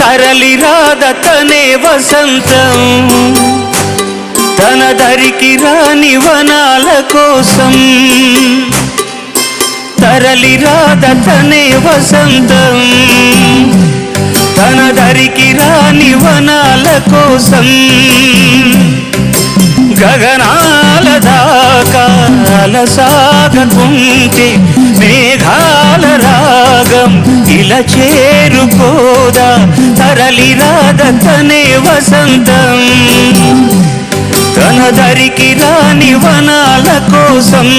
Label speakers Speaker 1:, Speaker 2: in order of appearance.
Speaker 1: తరలి రాదతనే వసంతం తన దరికి రాని వనాల కోసం తరలి రాదతనే వసంతం తన దరికి రాని వనాల కోసం గగనాల దాకా అలసాగకుంటే మేఘాల రాగం ఇలా చేరుకోదా తరలి రాదతనే వసంతం తన దరికి రాని వనాల కోసం